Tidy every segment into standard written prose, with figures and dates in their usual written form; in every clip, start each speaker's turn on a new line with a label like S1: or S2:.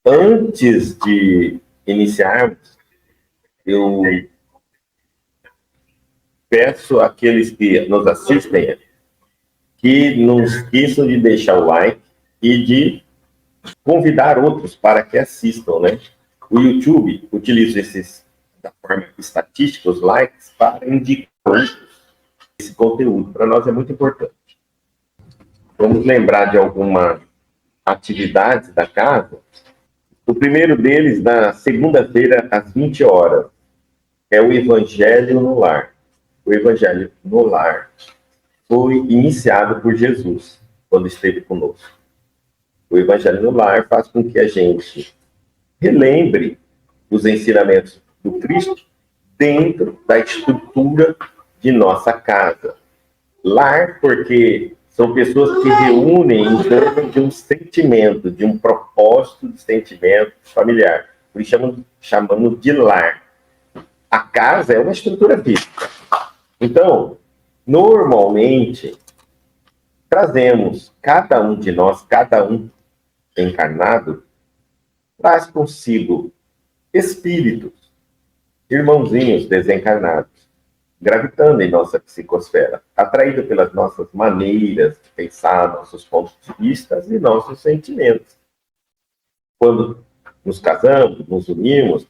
S1: Antes de iniciarmos, eu peço àqueles que nos assistem que não esqueçam de deixar o like e de convidar outros para que assistam, né? O YouTube utiliza da forma estatística, os likes, para indicar esse conteúdo. Para nós é muito importante. Vamos lembrar de alguma atividade da casa. O primeiro deles, na segunda-feira, às 20 horas, é o Evangelho no Lar. O Evangelho no Lar foi iniciado por Jesus, quando esteve conosco. O Evangelho no Lar faz com que a gente relembre os ensinamentos do Cristo dentro da estrutura de nossa casa. Lar, porque são pessoas que reúnem em torno de um sentimento, de um propósito de sentimento familiar. Por isso chamamos de lar. A casa é uma estrutura física. Então, normalmente, trazemos, cada um de nós, cada um encarnado, traz consigo espíritos, irmãozinhos desencarnados, gravitando em nossa psicosfera, atraído pelas nossas maneiras de pensar, nossos pontos de vista e nossos sentimentos. Quando nos casamos, nos unimos,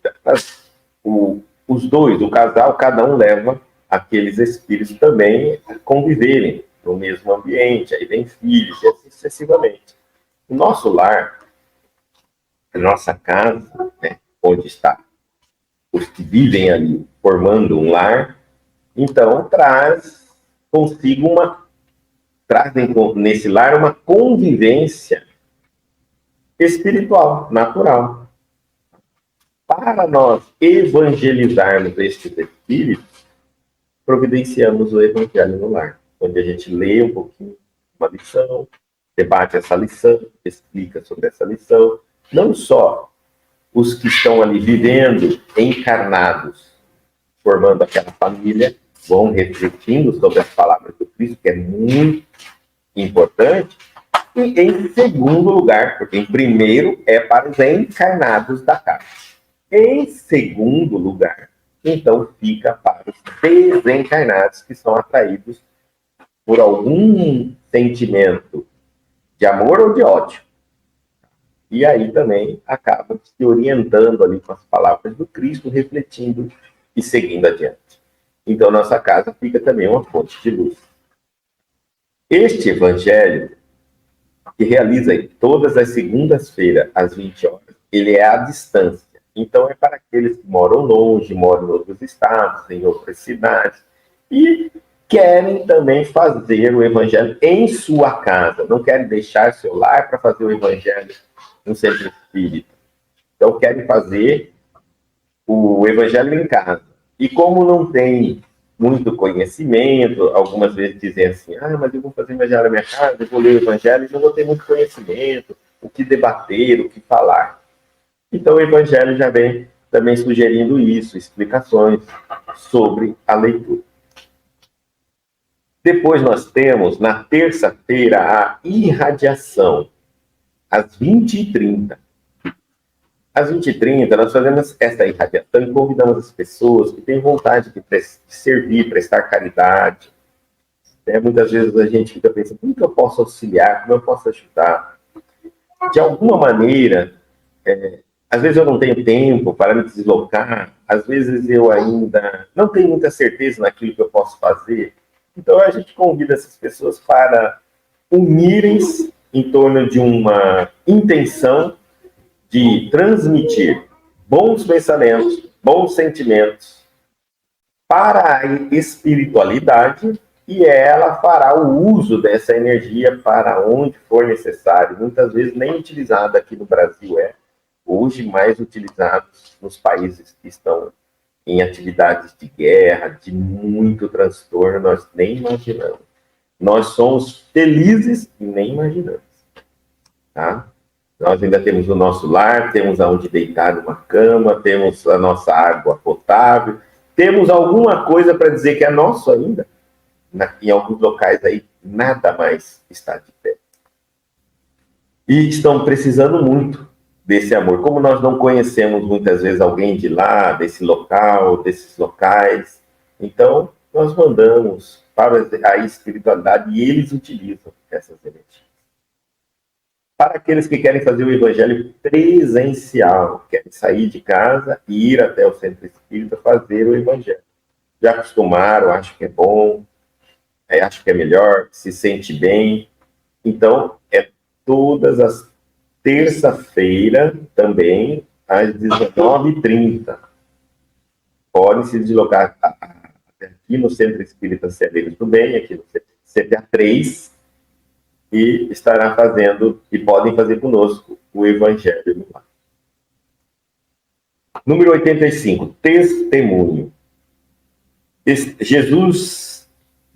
S1: os dois, o casal, cada um leva aqueles espíritos também a conviverem no mesmo ambiente, aí vem filhos e assim sucessivamente. O nosso lar, a nossa casa, né, onde está os que vivem ali formando um lar, então trazem nesse lar uma convivência espiritual, natural. Para nós evangelizarmos estes espíritos, providenciamos o Evangelho no Lar, onde a gente lê um pouquinho uma lição, debate essa lição, explica sobre essa lição. Não só os que estão ali vivendo, encarnados, formando aquela família, vão refletindo sobre as palavras do Cristo, que é muito importante. E em segundo lugar, porque em primeiro é para os encarnados da casa. Em segundo lugar, então fica para os desencarnados que são atraídos por algum sentimento de amor ou de ódio. E aí também acaba se orientando ali com as palavras do Cristo, refletindo e seguindo adiante. Então, nossa casa fica também uma fonte de luz. Este evangelho, que realiza todas as segundas-feiras, às 20 horas, ele é à distância. Então, é para aqueles que moram longe, moram em outros estados, em outras cidades, e querem também fazer o evangelho em sua casa. Não querem deixar seu lar para fazer o evangelho no centro espírita. Então, querem fazer o evangelho em casa. E como não tem muito conhecimento, algumas vezes dizem assim, mas eu vou fazer o evangelho na minha casa, eu vou ler o evangelho e não vou ter muito conhecimento, o que debater, o que falar. Então, o evangelho já vem também sugerindo isso, explicações sobre a leitura. Depois nós temos, na terça-feira, a irradiação, às 20h30. Às 20h30, nós fazemos essa irradiação e convidamos as pessoas que têm vontade de servir, prestar caridade. Muitas vezes a gente fica pensando, como que eu posso auxiliar, como eu posso ajudar? De alguma maneira, às vezes eu não tenho tempo para me deslocar, às vezes eu ainda não tenho muita certeza naquilo que eu posso fazer. Então a gente convida essas pessoas para unirem-se em torno de uma intenção de transmitir bons pensamentos, bons sentimentos para a espiritualidade, e ela fará o uso dessa energia para onde for necessário. Muitas vezes nem utilizada aqui no Brasil hoje mais utilizados nos países que estão em atividades de guerra, de muito transtorno, nós nem imaginamos. Nós somos felizes e nem imaginamos. Tá? Nós ainda temos o nosso lar, temos aonde deitar numa cama, temos a nossa água potável, temos alguma coisa para dizer que é nosso ainda. Em alguns locais aí, nada mais está de pé. E estão precisando muito desse amor. Como nós não conhecemos muitas vezes alguém de lá, desse local, desses locais, então nós mandamos para a espiritualidade e eles utilizam essas energias. Para aqueles que querem fazer o evangelho presencial, querem sair de casa e ir até o centro espírita fazer o evangelho. Já acostumaram, acham que é bom, acham que é melhor, se sente bem. Então, é todas as terça-feira também, às 19h30. Podem se deslocar aqui no Centro Espírita Celeiros do Bem, aqui no CPA 3, e estará fazendo, e podem fazer conosco, o Evangelho. Número 85, testemunho. Jesus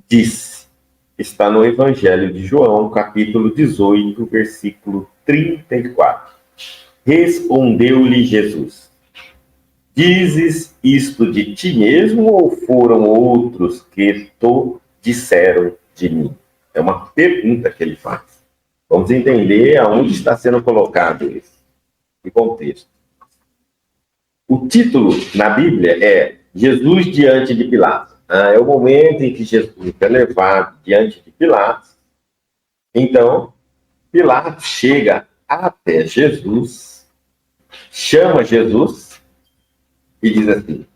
S1: disse, está no Evangelho de João, capítulo 18, versículo 34. Respondeu-lhe Jesus, dizes isto de ti mesmo ou foram outros que te disseram de mim? É uma pergunta que ele faz. Vamos entender aonde está sendo colocado esse contexto. O título na Bíblia é Jesus diante de Pilatos. É o momento em que Jesus é levado diante de Pilatos. Então, Pilatos chega até Jesus, chama Jesus e diz assim,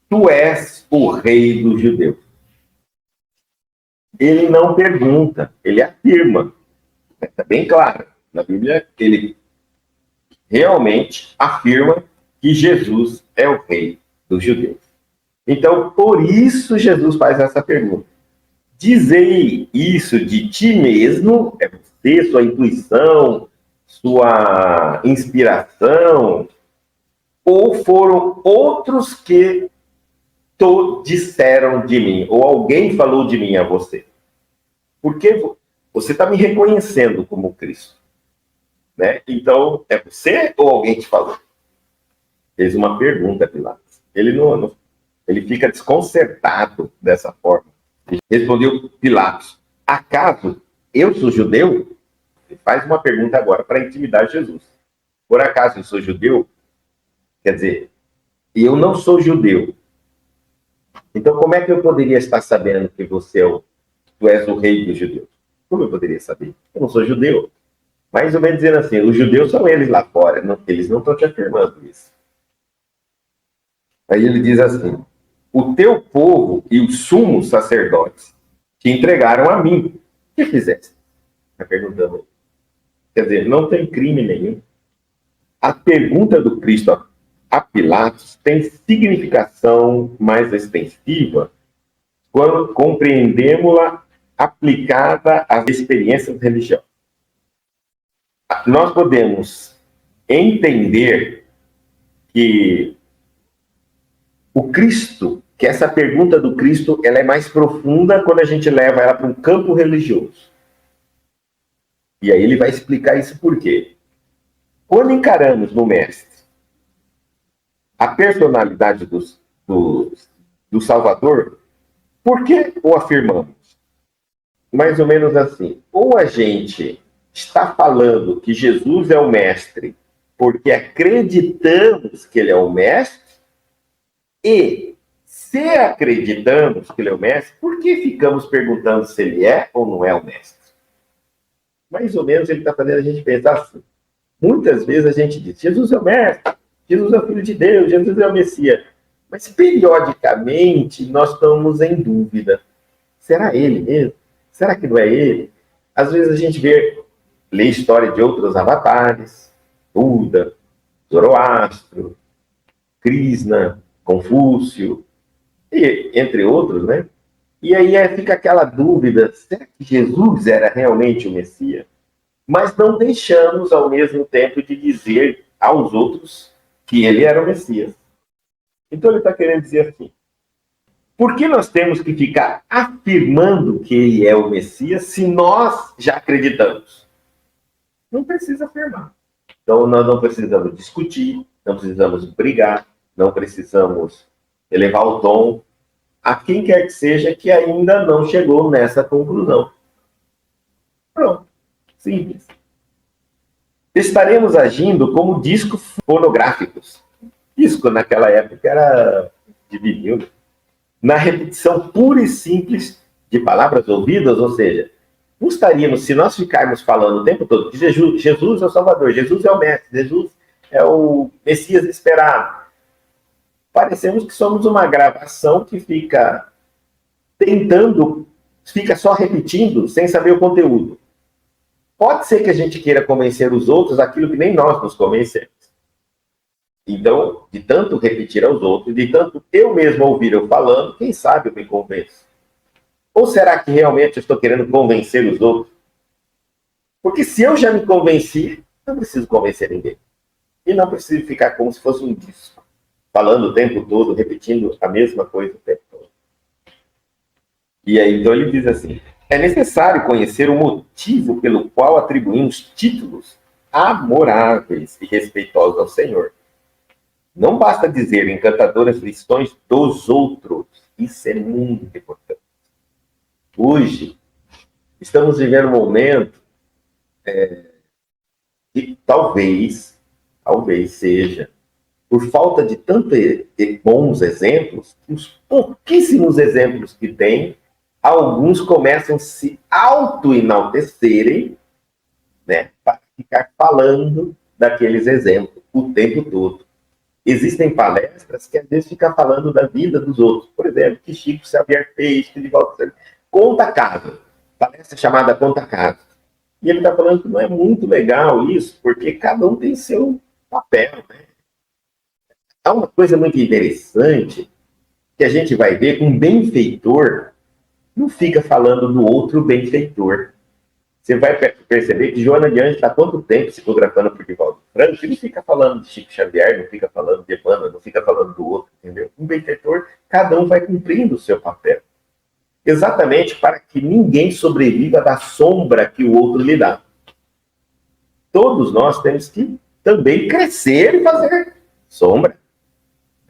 S1: tu és o rei dos judeus. Ele não pergunta, ele afirma. Está bem claro. Na Bíblia, ele realmente afirma que Jesus é o rei dos judeus. Então, por isso, Jesus faz essa pergunta. Dizei isso de ti mesmo, é você, sua intuição, sua inspiração, ou foram outros que disseram de mim, ou alguém falou de mim a você? Porque você está me reconhecendo como Cristo. Né? Então, é você ou alguém te falou? Fez uma pergunta, Pilatos. Ele fica desconcertado dessa forma. Respondeu Pilatos, acaso eu sou judeu? Ele faz uma pergunta agora para intimidar Jesus. Por acaso eu sou judeu? Quer dizer, eu não sou judeu. Então, como é que eu poderia estar sabendo que tu és o rei dos judeus? Como eu poderia saber? Eu não sou judeu. Mais ou menos dizendo assim, os judeus são eles lá fora, eles não estão te afirmando isso. Aí ele diz assim, o teu povo e os sumos sacerdotes te entregaram a mim. O que fizeste? Está perguntando. Quer dizer, não tem crime nenhum. A pergunta do Cristo a Pilatos tem significação mais extensiva quando compreendemos-la aplicada às experiências religiosas. Nós podemos entender que o Cristo, que essa pergunta do Cristo, ela é mais profunda quando a gente leva ela para um campo religioso. E aí ele vai explicar isso por quê. Quando encaramos no Mestre a personalidade do Salvador, por que o afirmamos? Mais ou menos assim, ou a gente está falando que Jesus é o Mestre porque acreditamos que ele é o Mestre, e se acreditamos que ele é o Mestre, por que ficamos perguntando se ele é ou não é o Mestre? Mais ou menos ele está fazendo a gente pensar assim. Muitas vezes a gente diz, Jesus é o Mestre, Jesus é o Filho de Deus, Jesus é o Messias. Mas periodicamente nós estamos em dúvida. Será ele mesmo? Será que não é ele? Às vezes a gente lê história de outros avatares, Buda, Zoroastro, Krishna, Confúcio, e, entre outros, né? E aí fica aquela dúvida, será que Jesus era realmente o Messias? Mas não deixamos, ao mesmo tempo, de dizer aos outros que ele era o Messias. Então ele está querendo dizer assim, por que nós temos que ficar afirmando que ele é o Messias se nós já acreditamos? Não precisa afirmar. Então nós não precisamos discutir, não precisamos brigar, não precisamos elevar o tom a quem quer que seja que ainda não chegou nessa conclusão. Pronto. Simples. estaremos agindo como discos fonográficos. Disco, naquela época, era de vinil, né? Na repetição pura e simples de palavras ouvidas, ou seja, gostaríamos, se nós ficarmos falando o tempo todo que Jesus é o Salvador, Jesus é o Mestre, Jesus é o Messias esperado, parecemos que somos uma gravação que fica tentando, fica só repetindo, sem saber o conteúdo. Pode ser que a gente queira convencer os outros aquilo que nem nós nos convencemos. Então, de tanto repetir aos outros, de tanto eu mesmo ouvir eu falando, quem sabe eu me convenço. Ou será que realmente eu estou querendo convencer os outros? Porque se eu já me convenci, não preciso convencer ninguém. E não preciso ficar como se fosse um disco, falando o tempo todo, repetindo a mesma coisa o tempo todo. E aí, então ele diz assim, é necessário conhecer o motivo pelo qual atribuímos títulos amoráveis e respeitosos ao Senhor. Não basta dizer encantadoras lições dos outros. Isso é muito importante. Hoje, estamos vivendo um momento que talvez seja, por falta de tantos bons exemplos, os pouquíssimos exemplos que tem, alguns começam a se auto-enaltecerem, né, para ficar falando daqueles exemplos o tempo todo. Existem palestras que às vezes ficam falando da vida dos outros. Por exemplo, que Chico Xavier fez, que de volta conta casa. Palestra chamada Conta Casa. E ele está falando que não é muito legal isso, porque cada um tem seu papel, né? Há uma coisa muito interessante que a gente vai ver que um benfeitor não fica falando do outro benfeitor. Você vai perceber que Joana de Anjos está há quanto tempo psicografando por Divaldo Franco, ele não fica falando de Chico Xavier, não fica falando de Emmanuel, não fica falando do outro, entendeu? Um benfeitor, cada um vai cumprindo o seu papel. Exatamente para que ninguém sobreviva da sombra que o outro lhe dá. Todos nós temos que também crescer e fazer sombra.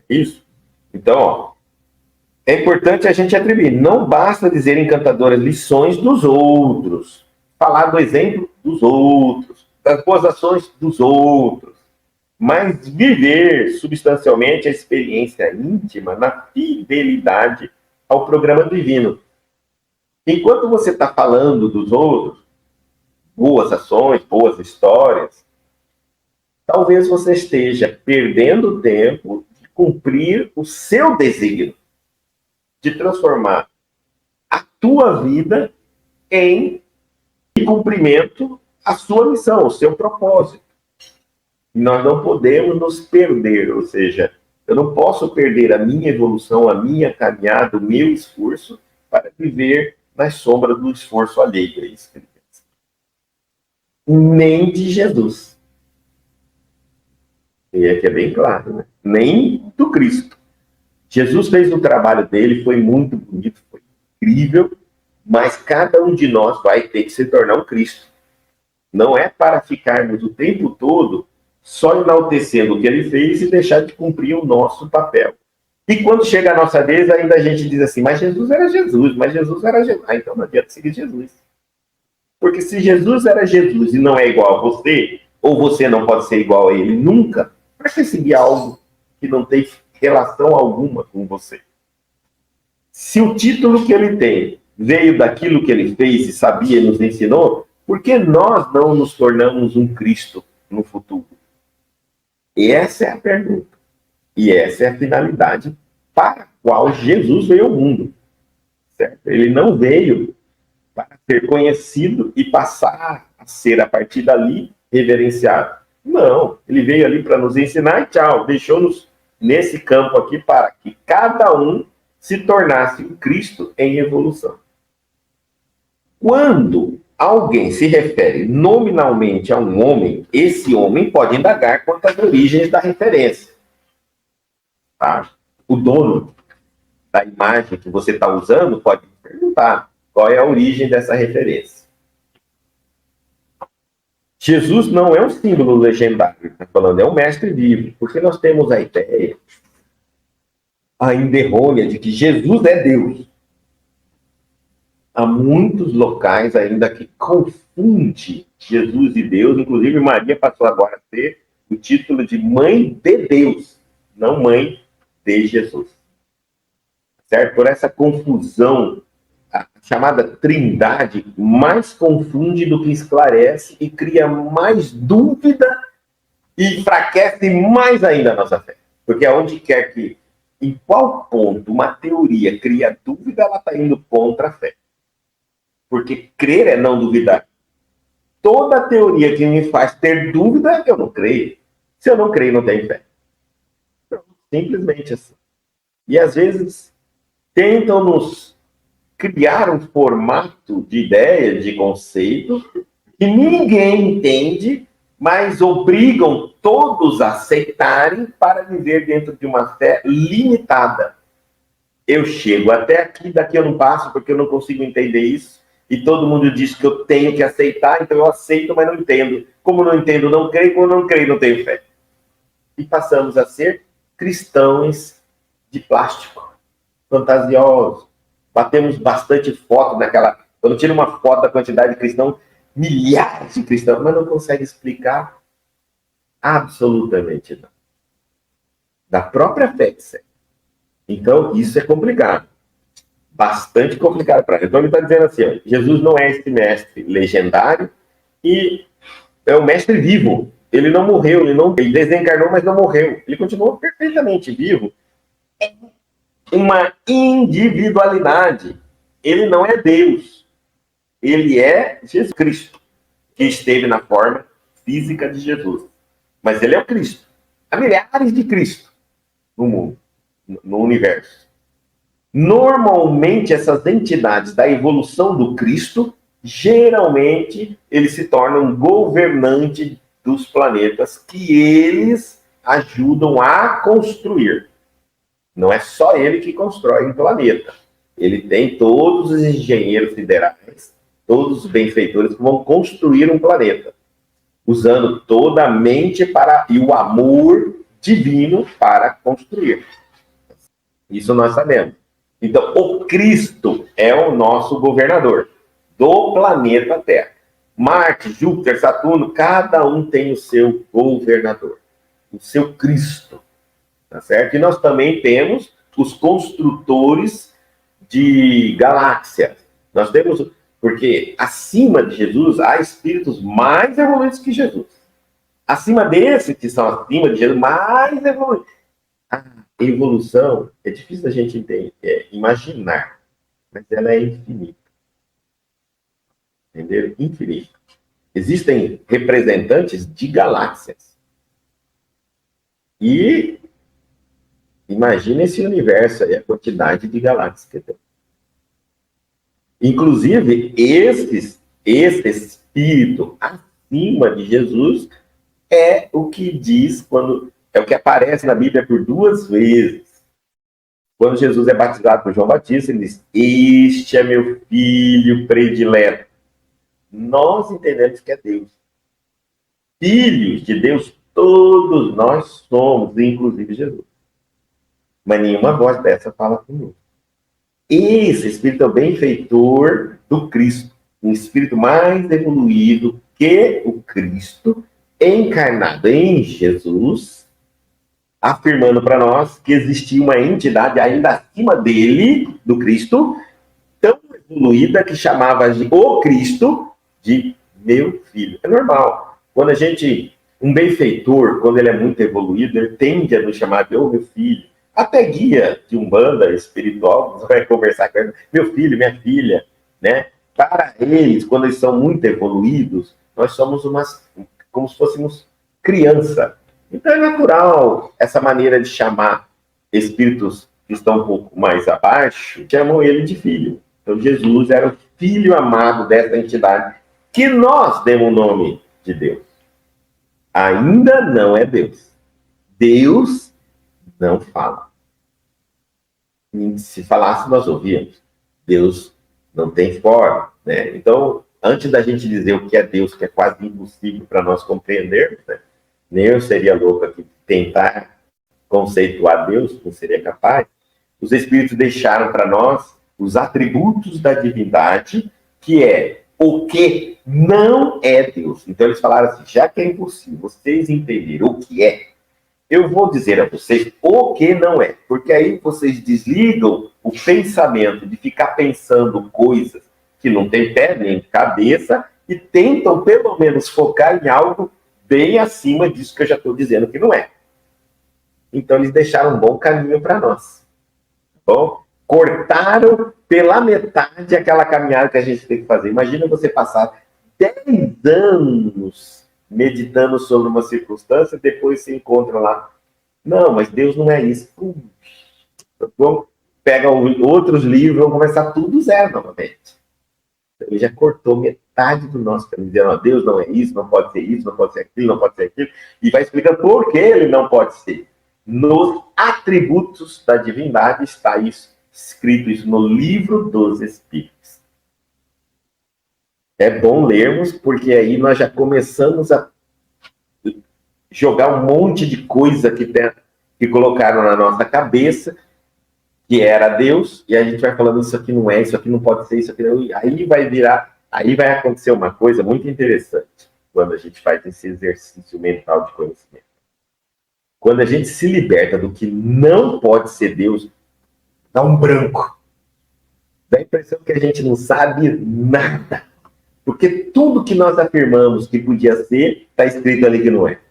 S1: Isso. Então, ó, é importante a gente atribuir. Não basta dizer encantadoras lições dos outros. Falar do exemplo dos outros, das boas ações dos outros, mas viver substancialmente a experiência íntima na fidelidade ao programa divino. Enquanto você está falando dos outros, boas ações, boas histórias, talvez você esteja perdendo tempo de cumprir o seu desígnio, de transformar a tua vida em cumprimento à sua missão, ao seu propósito. Nós não podemos nos perder, ou seja, eu não posso perder a minha evolução, a minha caminhada, o meu esforço para viver nas sombras do esforço alheio. É isso que ele pensa. Nem de Jesus. E aqui é bem claro, né? Nem do Cristo. Jesus fez o trabalho dele, foi muito bonito, foi incrível, mas cada um de nós vai ter que se tornar um Cristo. Não é para ficarmos o tempo todo só enaltecendo o que ele fez e deixar de cumprir o nosso papel. E quando chega a nossa vez, ainda a gente diz assim, mas Jesus era Jesus, mas Jesus era Jesus. Ah, então não adianta seguir Jesus. Porque se Jesus era Jesus e não é igual a você, ou você não pode ser igual a ele nunca, para que seguir algo que não tem relação alguma com você? Se o título que ele tem veio daquilo que ele fez e sabia e nos ensinou, por que nós não nos tornamos um Cristo no futuro? E essa é a pergunta. E essa é a finalidade para a qual Jesus veio ao mundo. Certo? Ele não veio para ser conhecido e passar a ser, a partir dali, reverenciado. Não, ele veio ali para nos ensinar e tchau, deixou-nos nesse campo aqui para que cada um se tornasse um Cristo em evolução. Quando alguém se refere nominalmente a um homem, esse homem pode indagar quanto às origens da referência. Tá? O dono da imagem que você está usando pode perguntar qual é a origem dessa referência. Jesus não é um símbolo legendário, está falando, é um mestre vivo, porque nós temos a ideia ainda errônea de que Jesus é Deus. Há muitos locais ainda que confundem confunde Jesus e Deus. Inclusive, Maria passou agora a ter o título de mãe de Deus, não mãe de Jesus. Certo? Por essa confusão, a chamada trindade mais confunde do que esclarece e cria mais dúvida e enfraquece mais ainda a nossa fé. Porque aonde quer que, em qual ponto uma teoria cria dúvida, ela está indo contra a fé. Porque crer é não duvidar. Toda teoria que me faz ter dúvida, eu não creio. Se eu não creio, não tenho fé. Simplesmente assim. E às vezes tentam nos criar um formato de ideia, de conceito, que ninguém entende, mas obrigam todos a aceitarem para viver dentro de uma fé limitada. Eu chego até aqui, daqui eu não passo, porque eu não consigo entender isso, e todo mundo diz que eu tenho que aceitar, então eu aceito, mas não entendo. Como não entendo, não creio, como não creio, não tenho fé. E passamos a ser cristãos de plástico, fantasiosos. Batemos bastante foto naquela... Quando tira uma foto da quantidade de cristãos, milhares de cristãos, mas não consegue explicar absolutamente nada. Da própria fé que segue. Então, isso é complicado. Bastante complicado para ele. Então, ele está dizendo assim, ó, Jesus não é esse mestre legendário e é um mestre vivo. Ele não morreu, ele desencarnou, mas não morreu. Ele continuou perfeitamente vivo. É uma individualidade. Ele não é Deus. Ele é Jesus Cristo, que esteve na forma física de Jesus. Mas ele é o Cristo. Há milhares de Cristo no mundo, no universo. Normalmente, essas entidades da evolução do Cristo, geralmente, eles se tornam governantes dos planetas que eles ajudam a construir. Não é só ele que constrói um planeta. Ele tem todos os engenheiros federais, todos os benfeitores que vão construir um planeta, usando toda a mente e o amor divino para construir. Isso nós sabemos. Então, o Cristo é o nosso governador do planeta Terra. Marte, Júpiter, Saturno, cada um tem o seu governador, o seu Cristo. Tá certo? E nós também temos os construtores de galáxias. Nós temos, porque acima de Jesus há espíritos mais evoluídos que Jesus. Acima desses que são acima de Jesus, mais evoluídos. A evolução é difícil a gente imaginar, mas ela é infinita. Entendeu? Infinita. Existem representantes de galáxias. E imagina esse universo aí, a quantidade de galáxias que tem. Inclusive, esse espírito acima de Jesus é o que diz é o que aparece na Bíblia por 2 vezes. Quando Jesus é batizado por João Batista, ele diz: "Este é meu filho predileto." Nós entendemos que é Deus. Filhos de Deus, todos nós somos, inclusive Jesus. Mas nenhuma voz dessa fala conosco. Esse espírito é o benfeitor do Cristo. Um espírito mais evoluído que o Cristo, encarnado em Jesus, afirmando para nós que existia uma entidade ainda acima dele, do Cristo, tão evoluída que chamava o Cristo de meu filho. É normal. Quando um benfeitor, quando ele é muito evoluído, ele tende a nos chamar de meu filho. Até guia de umbanda espiritual vai conversar com ele, meu filho, minha filha, né? Para eles, quando eles são muito evoluídos, nós somos como se fôssemos criança. Então é natural essa maneira de chamar espíritos que estão um pouco mais abaixo, chamam ele de filho. Então Jesus era o filho amado dessa entidade, que nós demos o nome de Deus. Ainda não é Deus. Deus não fala. Se falasse, nós ouvíamos. Deus não tem forma, né? Então, antes da gente dizer o que é Deus, que é quase impossível para nós compreendermos, né? Nem eu seria louco aqui tentar conceituar Deus, não seria capaz. Os Espíritos deixaram para nós os atributos da divindade, que é o que não é Deus. Então eles falaram assim, já que é impossível vocês entenderem o que é, eu vou dizer a vocês o que não é. Porque aí vocês desligam o pensamento de ficar pensando coisas que não tem pé nem cabeça e tentam pelo menos focar em algo bem acima disso que eu já estou dizendo que não é. Então eles deixaram um bom caminho para nós. Bom, cortaram pela metade aquela caminhada que a gente tem que fazer. Imagina você passar 10 anos meditando sobre uma circunstância e depois se encontra lá. Não, mas Deus não é isso. Vamos pegar outros livros, vamos começar tudo zero novamente. Ele já cortou metade do nosso caminho, dizendo, Deus não é isso, não pode ser isso, não pode ser aquilo, não pode ser aquilo, e vai explicando por que ele não pode ser. Nos atributos da divindade está isso, escrito isso no livro dos Espíritos. É bom lermos, porque aí nós já começamos a jogar um monte de coisa que colocaram na nossa cabeça, que era Deus, e a gente vai falando, isso aqui não é, isso aqui não pode ser, isso aqui não... Aí vai acontecer uma coisa muito interessante, quando a gente faz esse exercício mental de conhecimento. Quando a gente se liberta do que não pode ser Deus, dá um branco. Dá a impressão que a gente não sabe nada. Porque tudo que nós afirmamos que podia ser, está escrito ali que não é.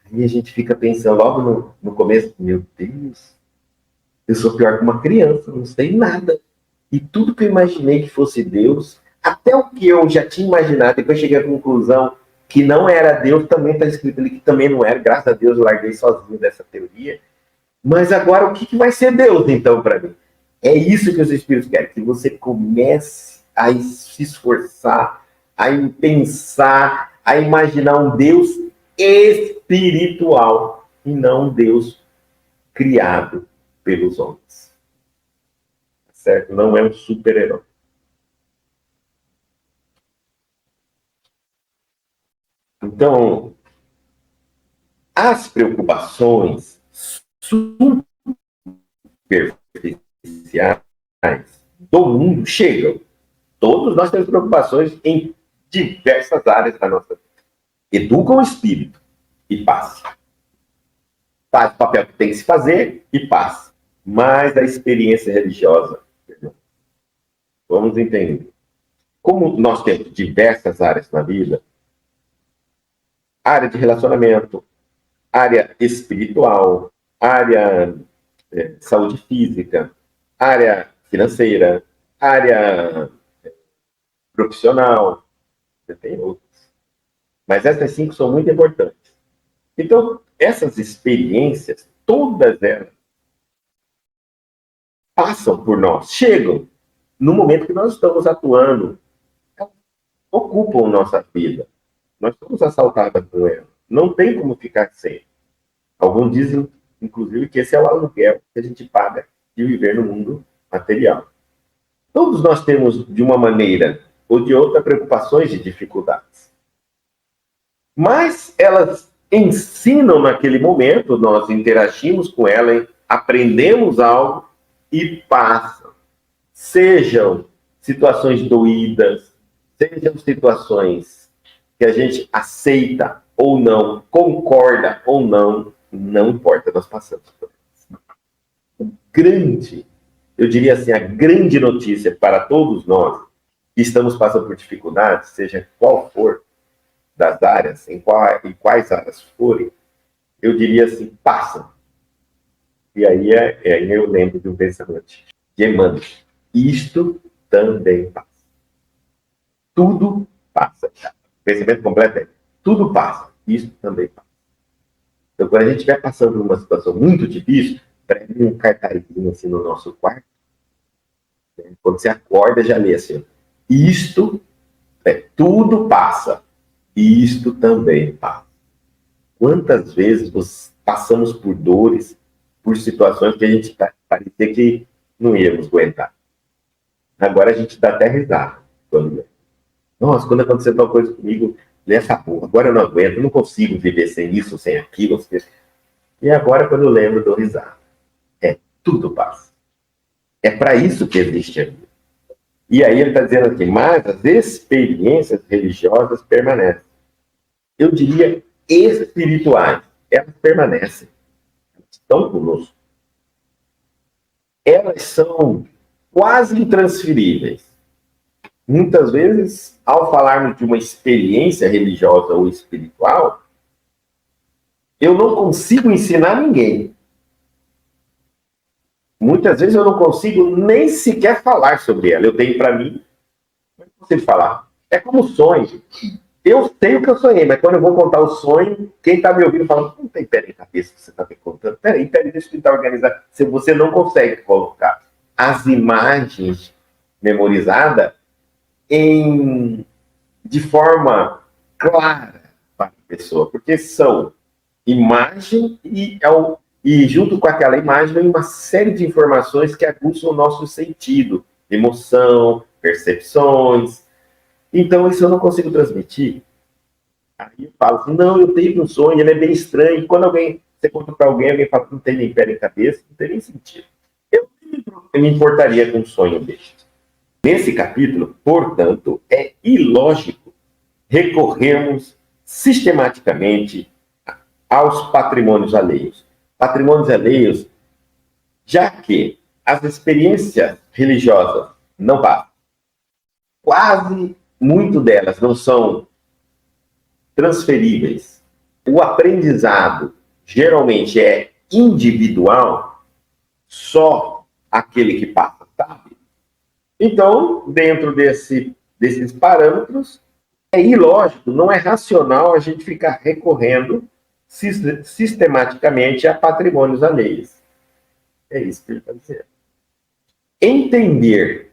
S1: Aí a gente fica pensando logo no começo, meu Deus, eu sou pior que uma criança, não sei nada. E tudo que eu imaginei que fosse Deus, até o que eu já tinha imaginado, depois cheguei à conclusão que não era Deus, também está escrito ali que também não era. Graças a Deus eu larguei sozinho dessa teoria. Mas agora o que vai ser Deus, então, para mim? É isso que os Espíritos querem, que você comece a se esforçar, a pensar, a imaginar um Deus espiritual e não um Deus criado pelos homens. Certo? Não é um super-herói. Então, as preocupações superficiais do mundo chegam. Todos nós temos preocupações em diversas áreas da nossa vida. Educam o espírito e passa. Faz o papel que tem que se fazer e passa. Mas a experiência religiosa, vamos entender. Como nós temos diversas áreas na vida, área de relacionamento, área espiritual, área saúde física, área financeira, área profissional, tem outras. Mas essas 5 são muito importantes. Então, essas experiências, todas elas, passam por nós, chegam no momento que nós estamos atuando, ocupam nossa vida. Nós somos assaltados com ela. Não tem como ficar sem. Alguns dizem, inclusive, que esse é o aluguel que a gente paga de viver no mundo material. Todos nós temos, de uma maneira ou de outra, preocupações e dificuldades. Mas elas ensinam naquele momento, nós interagimos com ela, aprendemos algo e passam. Sejam situações doídas, sejam situações que a gente aceita ou não, concorda ou não, não importa, nós passamos por isso. O grande, eu diria assim, a grande notícia para todos nós que estamos passando por dificuldades, seja qual for das áreas, em quais áreas forem, eu diria assim, passam. E aí eu lembro de um pensamento de Emmanuel. Isto também passa. Tudo passa. O pensamento completo é, tudo passa. Isto também passa. Então, quando a gente estiver passando por uma situação muito difícil, prende um cartazinho assim no nosso quarto. Né? Quando você acorda, já lê assim, isto, tudo passa. Isto também passa. Quantas vezes passamos por dores, por situações que a gente parecia que não íamos aguentar. Agora a gente dá até risada. Nossa, quando aconteceu tal coisa comigo, nessa porra, agora eu não aguento, eu não consigo viver sem isso, sem aquilo. E agora, quando eu lembro, eu dou risada. Tudo passa. É para isso que existe a vida. E aí ele está dizendo aqui, mas as experiências religiosas permanecem. Eu diria espirituais. Elas permanecem. Elas estão conosco. Elas são quase intransferíveis. Muitas vezes, ao falarmos de uma experiência religiosa ou espiritual, eu não consigo ensinar ninguém. Muitas vezes eu não consigo nem sequer falar sobre ela. Eu tenho para mim, mas não consigo falar. É como sonho. Eu sei o que eu sonhei, mas quando eu vou contar o sonho, quem está me ouvindo fala, não tem pé em cabeça que você está me contando. Peraí, deixa eu tentar organizar. Se você não consegue colocar as imagens memorizadas de forma clara para a pessoa, porque são imagem e junto com aquela imagem vem uma série de informações que aguçam o nosso sentido, emoção, percepções. Então, isso eu não consigo transmitir. Aí eu falo assim, não, eu tive um sonho, ele é bem estranho. E quando você conta para alguém fala, não tem nem pé nem cabeça, não tem nem sentido. Eu me importaria com um sonho deste. Nesse capítulo, portanto, é ilógico recorrermos sistematicamente aos patrimônios alheios. Patrimônios alheios, já que as experiências religiosas não passam. Quase muito delas não são transferíveis. O aprendizado geralmente é individual, só aquele que passa sabe. Então, dentro desses parâmetros, é ilógico, não é racional a gente ficar recorrendo sistematicamente a patrimônios alheios. É isso que ele está dizendo. Entender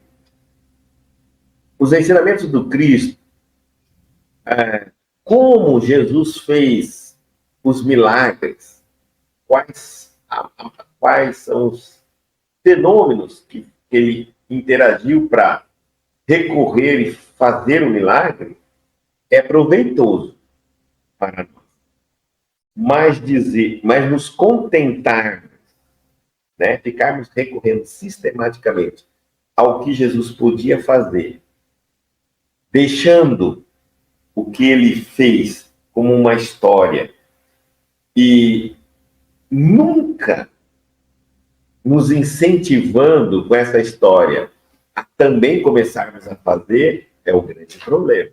S1: os ensinamentos do Cristo, como Jesus fez os milagres, quais são os fenômenos que ele interagiu para recorrer e fazer o milagre, é proveitoso para nós. Mas nos contentarmos, né, ficarmos recorrendo sistematicamente ao que Jesus podia fazer, deixando o que ele fez como uma história e nunca nos incentivando com essa história a também começarmos a fazer, é o grande problema.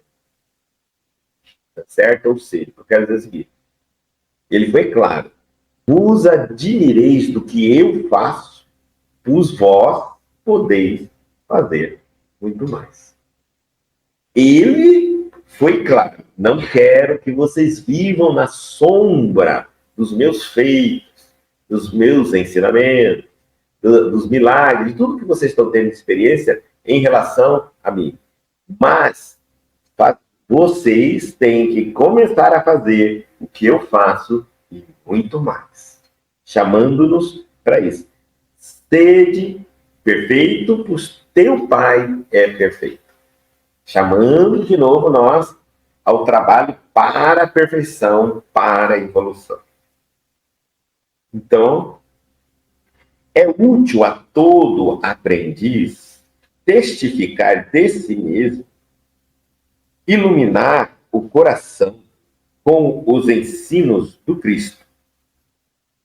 S1: Tá certo? Ou seja, eu quero dizer o seguinte, ele foi claro, vos admireis do que eu faço, vós podeis fazer muito mais. Ele foi claro, não quero que vocês vivam na sombra dos meus feitos, dos meus ensinamentos, dos milagres, de tudo que vocês estão tendo de experiência em relação a mim. Mas vocês têm que começar a fazer o que eu faço e muito mais. Chamando-nos para isso. Sede perfeito, pois teu Pai é perfeito. Chamando de novo nós ao trabalho para a perfeição, para a evolução. Então, é útil a todo aprendiz testificar de si mesmo, iluminar o coração com os ensinos do Cristo,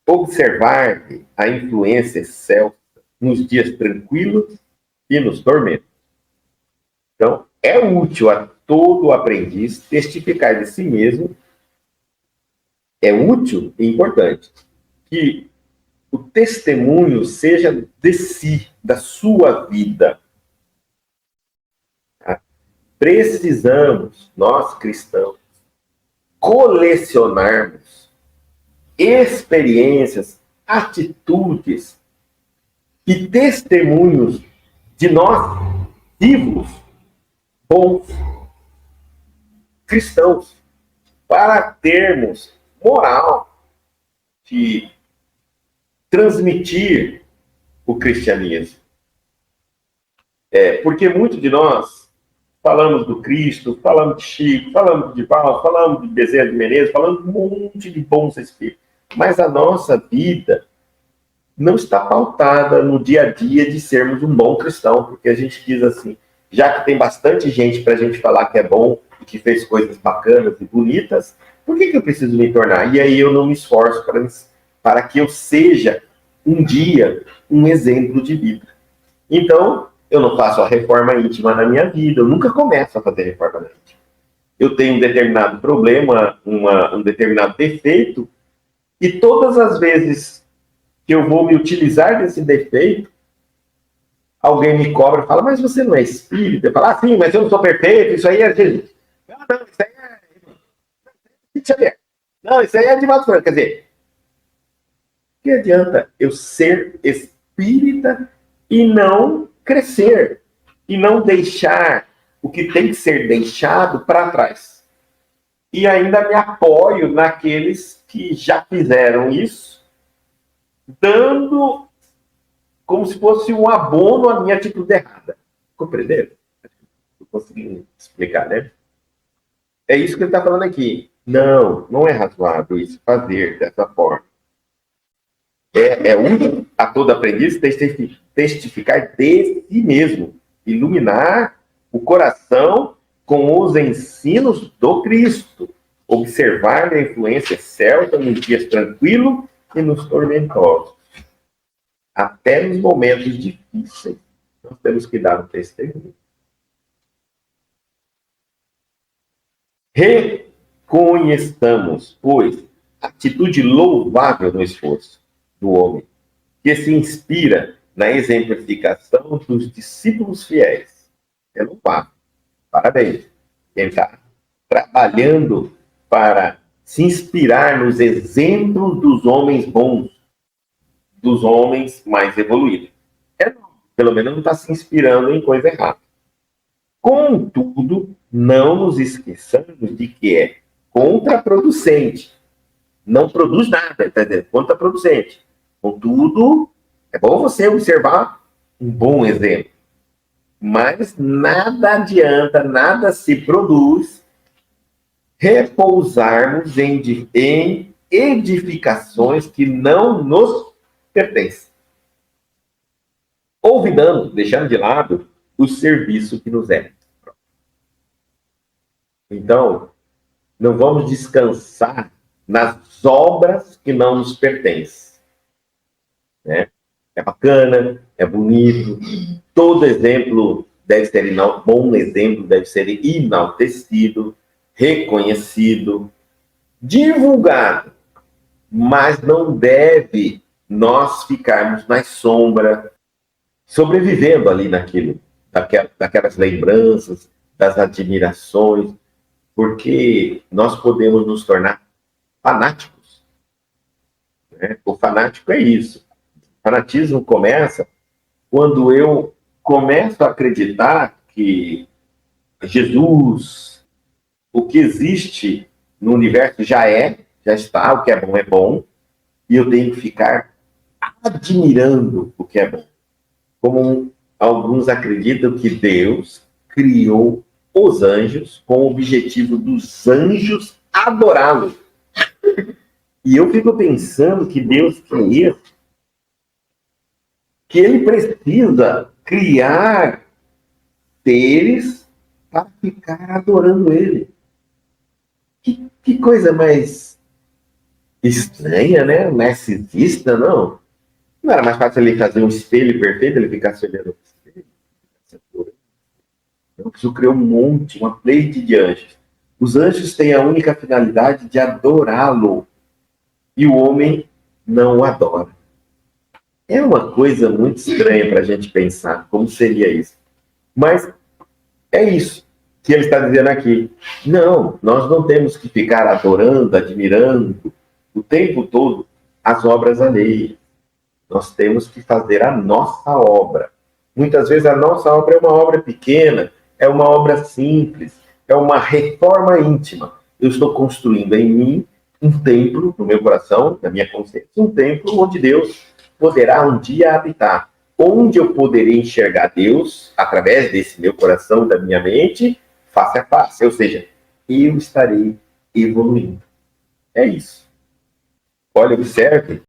S1: observar a influência excelsa nos dias tranquilos e nos tormentos. Então, é útil a todo aprendiz testificar de si mesmo, é útil e importante que o testemunho seja de si, da sua vida. Precisamos, nós cristãos, colecionarmos experiências, atitudes e testemunhos de nós vivos, bons, cristãos, para termos moral de transmitir o cristianismo. Porque muitos de nós falamos do Cristo, falamos de Chico, falamos de Paulo, falamos de Bezerra de Menezes, falamos de um monte de bons espíritos. Mas a nossa vida não está pautada no dia a dia de sermos um bom cristão, porque a gente diz assim, já que tem bastante gente para a gente falar que é bom e que fez coisas bacanas e bonitas, por que eu preciso me tornar? E aí eu não me esforço para que eu seja um dia um exemplo de vida. Então, eu não faço a reforma íntima na minha vida, eu nunca começo a fazer reforma íntima. Eu tenho um determinado problema, um determinado defeito, e todas as vezes que eu vou me utilizar desse defeito, alguém me cobra e fala, mas você não é espírita? Eu falo, ah, sim, mas eu não sou perfeito, isso aí é Jesus. Não, isso aí é... Não, isso aí é de Mato Franco. Quer dizer, que adianta eu ser espírita e não crescer, e não deixar o que tem que ser deixado para trás? E ainda me apoio naqueles que já fizeram isso, dando como se fosse um abono à minha atitude errada. Compreenderam? Estou conseguindo explicar, né? É isso que ele está falando aqui. Não, não é razoável isso fazer dessa forma. É útil a todo aprendiz testificar de si mesmo, iluminar o coração com os ensinos do Cristo, observar a influência celta nos dias tranquilos e nos tormentosos. Até nos momentos difíceis, nós temos que dar o testemunho. Reconheçamos, pois, a atitude louvável no esforço do homem, que se inspira na exemplificação dos discípulos fiéis. É louvável. Parabéns. Quem está trabalhando para se inspirar nos exemplos dos homens bons, dos homens mais evoluídos. Pelo menos não está se inspirando em coisa errada. Contudo, não nos esqueçamos de que é contraproducente. Não produz nada, está dizendo, contraproducente. Contudo, é bom você observar um bom exemplo. Mas nada adianta, nada se produz repousarmos em edificações que não nos pertencem. Olvidando, deixando de lado o serviço que nos é. Então, não vamos descansar nas obras que não nos pertencem. Né? É bacana, é bonito, todo exemplo deve ser bom exemplo deve ser enaltecido, reconhecido, divulgado, mas não deve nós ficarmos na sombra, sobrevivendo ali daquelas lembranças, das admirações, porque nós podemos nos tornar fanáticos. Né? O fanático é isso. O fanatismo começa quando eu começo a acreditar que Jesus, o que existe no universo já está, o que é bom, e eu tenho que ficar admirando o que é bom. Como alguns acreditam que Deus criou os anjos com o objetivo dos anjos adorá-lo. E eu fico pensando que Deus queria que ele precisa criar seres para ficar adorando ele. Que coisa mais estranha, né? Narcisista, não? Não era mais fácil ele fazer um espelho perfeito, ele ficar se olhando no espelho? Não, isso criou um monte, uma pleite de anjos. Os anjos têm a única finalidade de adorá-lo. E o homem não o adora. É uma coisa muito estranha para a gente pensar como seria isso. Mas é isso que ele está dizendo aqui. Não, nós não temos que ficar adorando, admirando o tempo todo as obras alheias. Nós temos que fazer a nossa obra. Muitas vezes a nossa obra é uma obra pequena, é uma obra simples, é uma reforma íntima. Eu estou construindo em mim um templo, no meu coração, na minha consciência, um templo onde Deus poderá um dia habitar. Onde eu poderei enxergar Deus, através desse meu coração, da minha mente, face a face. Ou seja, eu estarei evoluindo. É isso. Olha, observe